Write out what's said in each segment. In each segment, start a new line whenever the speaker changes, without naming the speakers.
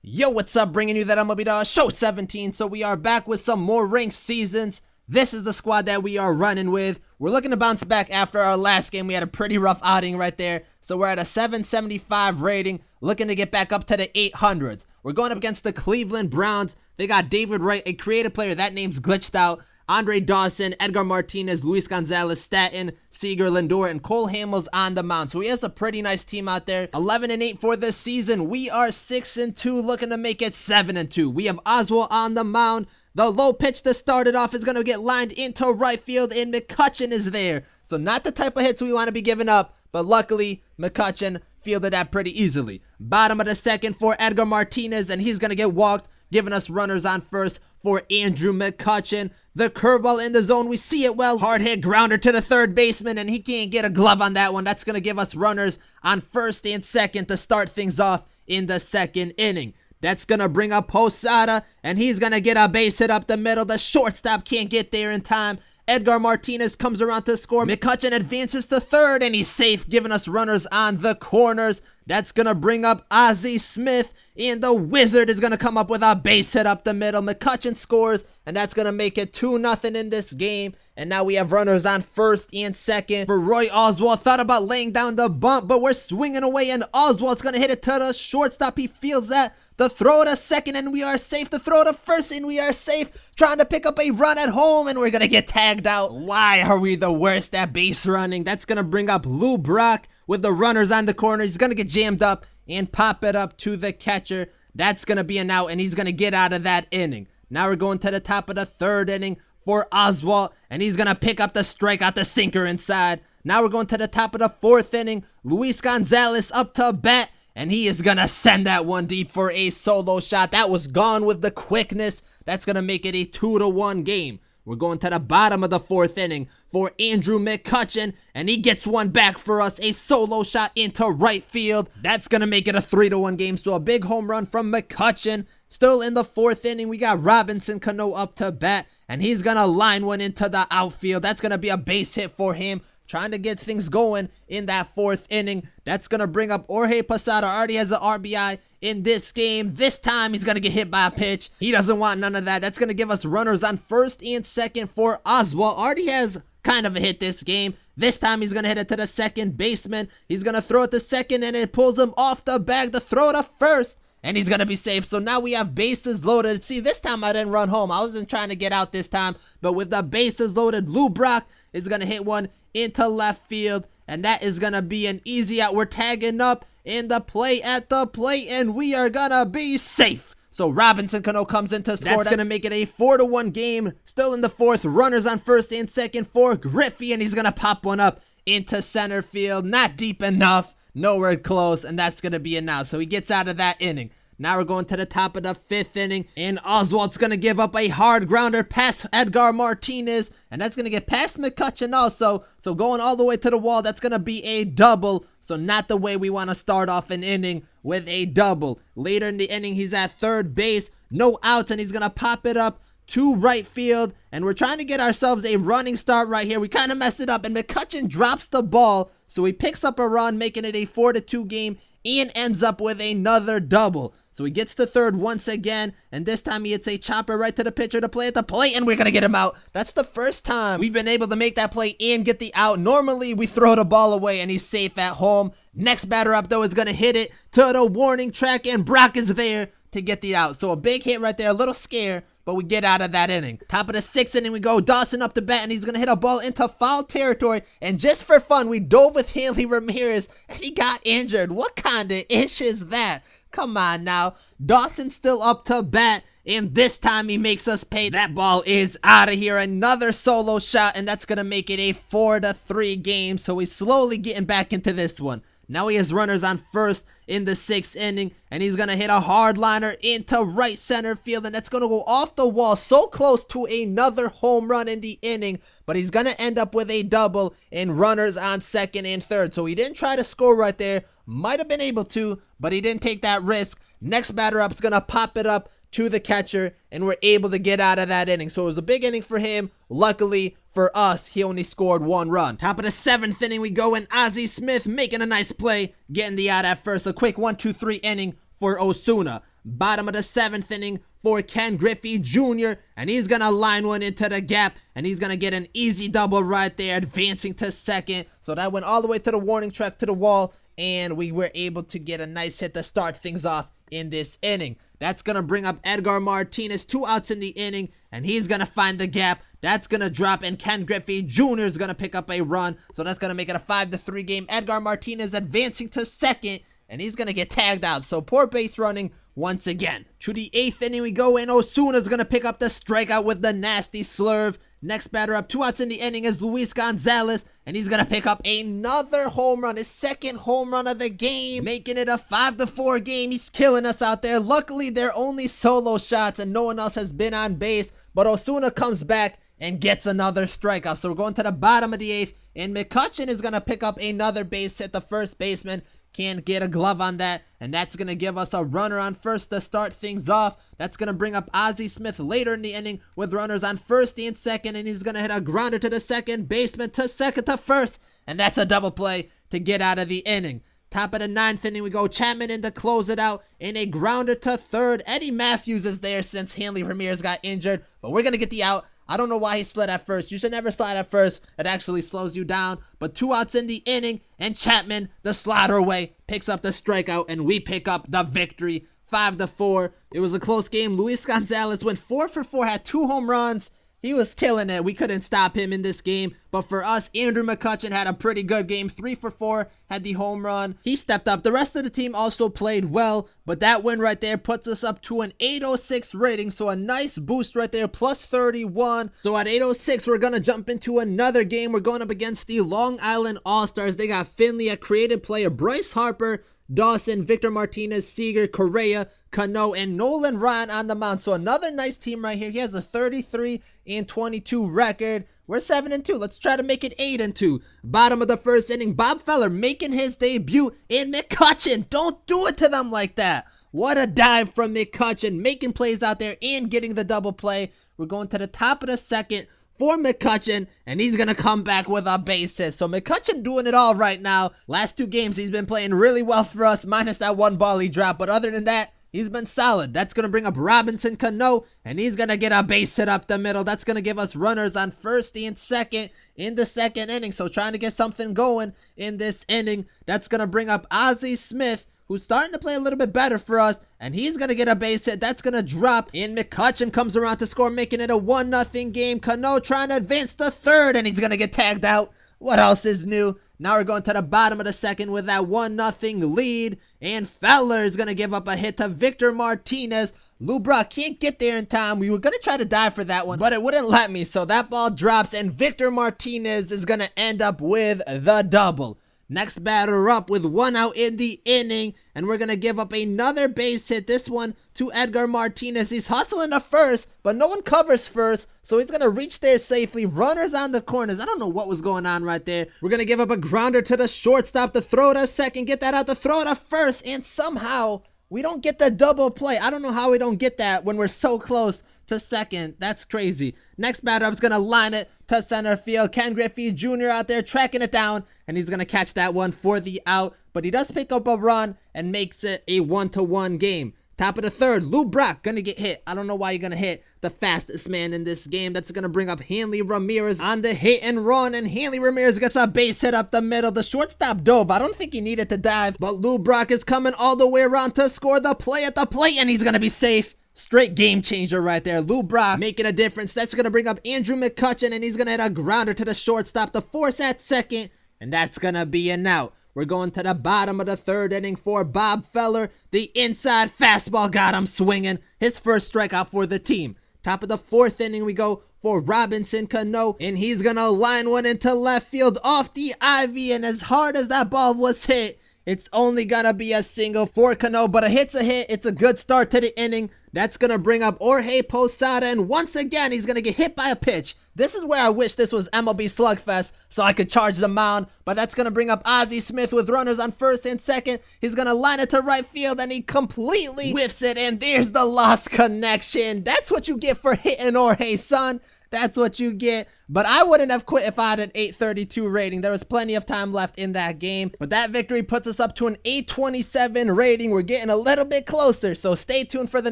Yo, what's up? Bringing you that MLB Show 17. So we are back with some more ranked seasons. This is the squad that we are running with. We're looking to bounce back after our last game. We had a pretty rough outing right there. So we're at a 775 rating, looking to get back up to the 800s. We're going up against the Cleveland Browns. They got David Wright, a creative player. That name's glitched out. Andre Dawson, Edgar Martinez, Luis Gonzalez, Stanton, Seager, Lindor, and Cole Hamels on the mound. So he has a pretty nice team out there. 11-8 for this season. We are 6-2, looking to make it 7-2. We have Oswalt on the mound. The low pitch that started off is going to get lined into right field, and McCutchen is there. So not the type of hits we want to be giving up, but luckily, McCutchen fielded that pretty easily. Bottom of the second for Edgar Martinez, and he's going to get walked, giving us runners on first for Andrew McCutchen. The curveball in the zone, we see it well. Hard hit grounder to the third baseman, and he can't get a glove on that one. That's going to give us runners on first and second to start things off in the second inning. That's going to bring up Posada, and he's going to get a base hit up the middle. The shortstop can't get there in time. Edgar Martinez comes around to score. McCutchen advances to third, and he's safe, giving us runners on the corners. That's going to bring up Ozzie Smith, and the Wizard is going to come up with a base hit up the middle. McCutchen scores, and that's going to make it 2-0 in this game. And now we have runners on first and second for Roy Oswalt. Thought about laying down the bunt, but we're swinging away, and Oswalt's going to hit it to the shortstop. He feels that. The throw to second, and we are safe. The throw to first, and we are safe. Trying to pick up a run at home, and we're going to get tagged out. Why are we the worst at base running? That's going to bring up Lou Brock with the runners on the corner. He's going to get jammed up and pop it up to the catcher. That's going to be an out, and he's going to get out of that inning. Now we're going to the top of the third inning for Oswalt, and he's going to pick up the strikeout, the sinker inside. Now we're going to the top of the fourth inning. Luis Gonzalez up to bat, and he is going to send that one deep for a solo shot. That was gone with the quickness. That's going to make it a 2-1 game. We're going to the bottom of the fourth inning for Andrew McCutchen, and he gets one back for us. A solo shot into right field. That's going to make it a 3-1 game. So a big home run from McCutchen. Still in the fourth inning, we got Robinson Cano up to bat, and he's going to line one into the outfield. That's going to be a base hit for him, trying to get things going in that fourth inning. That's going to bring up Jorge Posada. Already has an RBI in this game. This time, he's going to get hit by a pitch. He doesn't want none of that. That's going to give us runners on first and second for Oswalt. Already has kind of a hit this game. This time, he's going to hit it to the second baseman. He's going to throw it to second, and it pulls him off the bag to throw to first. And he's going to be safe. So now we have bases loaded. See, this time I didn't run home. I wasn't trying to get out this time. But with the bases loaded, Lou Brock is going to hit one into left field. And that is going to be an easy out. We're tagging up in the play at the plate. And we are going to be safe. So Robinson Cano comes in to score. That's going to make it a 4-1 game. Still in the fourth. Runners on first and second for Griffey. And he's going to pop one up into center field. Not deep enough. Nowhere close, and that's going to be it now. So he gets out of that inning. Now we're going to the top of the fifth inning, and Oswalt's going to give up a hard grounder past Edgar Martinez, and that's going to get past McCutchen also. So going all the way to the wall, that's going to be a double. So not the way we want to start off an inning with a double. Later in the inning, he's at third base, no outs, and he's going to pop it up to right field, and we're trying to get ourselves a running start right here. We kind of messed it up, and McCutchen drops the ball, so he picks up a run, making it a 4-2 game, and ends up with another double. So he gets to third once again, and this time he hits a chopper right to the pitcher to play at the plate, and we're going to get him out. That's the first time we've been able to make that play and get the out. Normally, we throw the ball away, and he's safe at home. Next batter up, though, is going to hit it to the warning track, and Brock is there to get the out. So a big hit right there, a little scare, but we get out of that inning. Top of the sixth inning, we go. Dawson up to bat, and he's going to hit a ball into foul territory. And just for fun, we dove with Hanley Ramirez, and he got injured. What kind of ish is that? Come on now. Dawson's still up to bat, and this time he makes us pay. That ball is out of here. Another solo shot, and that's going to make it a 4-3 game. So he's slowly getting back into this one. Now he has runners on first in the sixth inning, and he's going to hit a hard liner into right center field, and that's going to go off the wall, so close to another home run in the inning, but he's going to end up with a double and runners on second and third. So he didn't try to score right there, might have been able to, but he didn't take that risk. Next batter up is going to pop it up to the catcher, and we're able to get out of that inning. So it was a big inning for him. Luckily for us, he only scored one run. Top of the seventh inning, we go, and Ozzie Smith making a nice play, getting the out at first. A quick 1-2-3 inning for Osuna. Bottom of the 7th inning for Ken Griffey Jr. And he's gonna line one into the gap, and he's gonna get an easy double right there, advancing to second. So that went all the way to the warning track, to the wall, and we were able to get a nice hit to start things off in this inning. That's gonna bring up Edgar Martinez, 2 outs in the inning, and he's gonna find the gap. That's gonna drop, and Ken Griffey Jr. is gonna pick up a run. So that's gonna make it a 5-3 game. Edgar Martinez advancing to second, and he's gonna get tagged out. So poor base running once again. To the 8th inning we go, and Osuna's gonna pick up the strikeout with the nasty slurve. Next batter up, 2 outs in the inning, is Luis Gonzalez, and he's gonna pick up another home run, his 2nd home run of the game, making it a 5-4 game. He's killing us out there. Luckily, they're only solo shots, and no one else has been on base, but Osuna comes back and gets another strikeout. So we're going to the bottom of the 8th, and McCutchen is gonna pick up another base hit. The first baseman can't get a glove on that, and that's going to give us a runner on first to start things off. That's going to bring up Ozzie Smith later in the inning with runners on first and second, and he's going to hit a grounder to the second baseman, to second, to first, and that's a double play to get out of the inning. Top of the 9th inning we go, Chapman in to close it out in a grounder to third. Eddie Matthews is there since Hanley Ramirez got injured, but we're going to get the out. I don't know why he slid at first. You should never slide at first. It actually slows you down. But 2 outs in the inning, and Chapman, the slider away, picks up the strikeout, and we pick up the victory, 5-4. It was a close game. Luis Gonzalez went 4 for 4, had 2 home runs. He was killing it. We couldn't stop him in this game. But for us, Andrew McCutchen had a pretty good game. 3 for 4, had the home run. He stepped up. The rest of the team also played well. But that win right there puts us up to an 806 rating. So a nice boost right there, plus 31. So at 806, we're going to jump into another game. We're going up against the Long Island All-Stars. They got Finley, a creative player, Bryce Harper, Dawson, Victor Martinez, Seager, Correa, Cano, and Nolan Ryan on the mound. So another nice team right here. He has a 33-22 record. We're 7-2. Let's try to make it 8-2. Bottom of the 1st inning, Bob Feller making his debut in McCutchen. Don't do it to them like that. What a dive from McCutchen, making plays out there and getting the double play. We're going to the top of the 2nd for McCutchen, and he's gonna come back with a base hit. So McCutchen doing it all right now. Last 2 games he's been playing really well for us, minus that 1 ball he dropped, but other than that, he's been solid. That's gonna bring up Robinson Cano, and he's gonna get a base hit up the middle. That's gonna give us runners on first and second in the 2nd inning. So trying to get something going in this inning. That's gonna bring up Ozzie Smith, who's starting to play a little bit better for us, and he's going to get a base hit. That's going to drop, and McCutchen comes around to score, making it a 1-0 game. Cano trying to advance to third, and he's going to get tagged out. What else is new? Now we're going to the bottom of the 2nd with that 1-0 lead, and Feller is going to give up a hit to Victor Martinez. Lou Brock can't get there in time. We were going to try to dive for that one, but it wouldn't let me, so that ball drops, and Victor Martinez is going to end up with the double. Next batter up with 1 out in the inning, and we're going to give up another base hit, this one to Edgar Martinez. He's hustling to first, but no one covers first, so he's going to reach there safely. Runners on the corners. I don't know what was going on right there. We're going to give up a grounder to the shortstop to throw to second, get that out to throw to first, and somehow we don't get the double play. I don't know how we don't get that when we're so close to second. That's crazy. Next batter up is going to line it to center field. Ken Griffey Jr. out there tracking it down, and he's going to catch that one for the out. But he does pick up a run and makes it a 1-1 game. Top of the 3rd, Lou Brock going to get hit. I don't know why you're going to hit the fastest man in this game. That's going to bring up Hanley Ramirez on the hit and run, and Hanley Ramirez gets a base hit up the middle. The shortstop dove. I don't think he needed to dive, but Lou Brock is coming all the way around to score the play at the plate, and he's going to be safe. Straight game changer right there. Lou Brock making a difference. That's going to bring up Andrew McCutchen, and he's going to hit a grounder to the shortstop to force at second, and that's going to be an out. We're going to the bottom of the 3rd inning for Bob Feller. The inside fastball got him swinging. His first strikeout for the team. Top of the 4th inning we go for Robinson Cano, and he's going to line one into left field off the ivy, and as hard as that ball was hit, it's only going to be a single for Cano, but a hit's a hit. It's a good start to the inning. That's going to bring up Jorge Posada, and once again, he's going to get hit by a pitch. This is where I wish this was MLB Slugfest so I could charge the mound, but that's going to bring up Ozzie Smith with runners on first and second. He's going to line it to right field, and he completely whiffs it, and there's the lost connection. That's what you get for hitting Jorge, son. That's what you get. But I wouldn't have quit if I had an 832 rating. There was plenty of time left in that game. But that victory puts us up to an 827 rating. We're getting a little bit closer. So stay tuned for the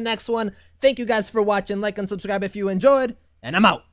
next one. Thank you guys for watching. Like and subscribe if you enjoyed. And I'm out.